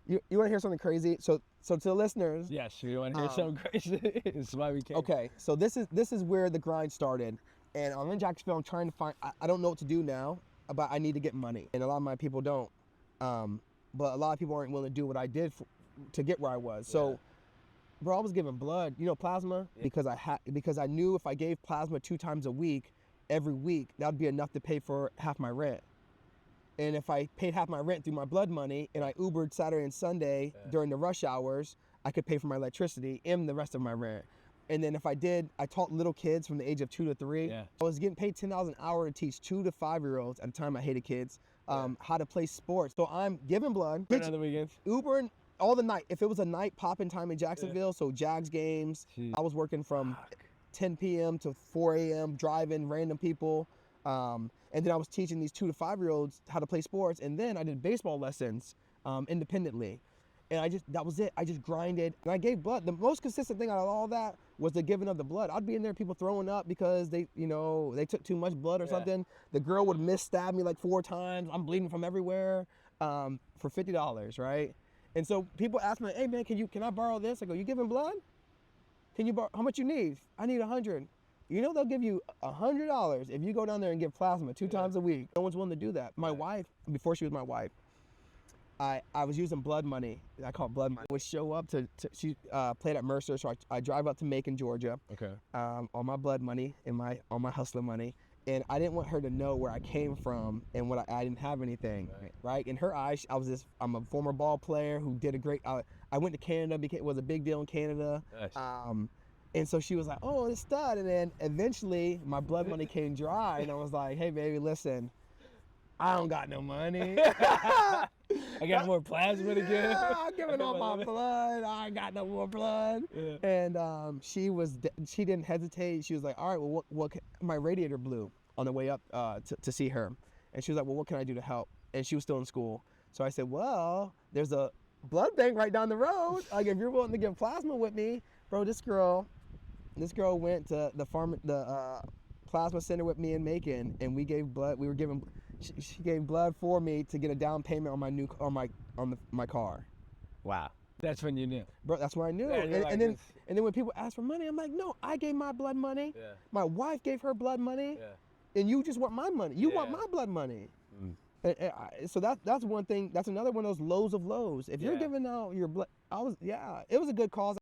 You want to hear something crazy? So to the listeners, Yes, we want to hear something crazy. It's why we came. okay, so this is where the grind started, and I'm in Jacksonville. I'm trying to find. I don't know what to do now, but I need to get money, and a lot of my people don't. But a lot of people aren't willing to do what I did to get where I was. So, bro, I was giving blood, plasma, because I knew if I gave plasma 2 times a week, every week, that would be enough to pay for half my rent. And if I paid half my rent through my blood money and I Ubered Saturday and Sunday during the rush hours, I could pay for my electricity and the rest of my rent. And then if I taught little kids from the age of 2 to 3. Yeah. I was getting paid $10 an hour to teach 2 to 5-year-olds. At the time, I hated kids, how to play sports. So I'm giving blood, On the weekends. Ubering all the night. If it was a night popping time in Jacksonville, so Jags games, I was working from 10 p.m. to 4 a.m. driving random people. And then I was teaching these 2 to 5-year-olds how to play sports. And then I did baseball lessons independently. And that was it. I just grinded. And I gave blood. The most consistent thing out of all that was the giving of the blood. I'd be in there, people throwing up because they took too much blood or something. The girl would stab me like 4 times. I'm bleeding from everywhere for $50, right? And so people ask me, hey man, can I borrow this? I go, you giving blood? Can you borrow, how much you need? I need 100. They'll give you $100 if you go down there and give plasma 2 times a week. No one's willing to do that. My wife, before she was my wife, I was using blood money. I call it blood money. I would show up she played at Mercer, so I drive up to Macon, Georgia. Okay. On my blood money and on my hustler money. And I didn't want her to know where I came from and what I didn't have anything, right? In her eyes, I'm a former ball player who did a great, I went to Canada, it was a big deal in Canada. Nice. And so she was like, oh, it's stud. And then eventually my blood money came dry and I was like, hey baby, listen, I don't got no money. I got more plasma to give. I'm giving all my blood. I ain't got no more blood. Yeah. And she didn't hesitate. She was like, all right, well, my radiator blew on the way up to see her. And she was like, well, what can I do to help? And she was still in school. So I said, well, there's a blood bank right down the road. Like, if you're willing to give plasma with me, bro, this girl went to the plasma center with me in Macon, and we gave blood. She gave blood for me to get a down payment on my car. Wow. That's when you knew. Bro, that's when I knew. Yeah, and then when people ask for money, I'm like, no, I gave my blood money. Yeah. My wife gave her blood money. Yeah. And you just want my money. You want my blood money. So that's one thing. That's another one of those lows of lows. If you're giving out your blood, it was a good cause.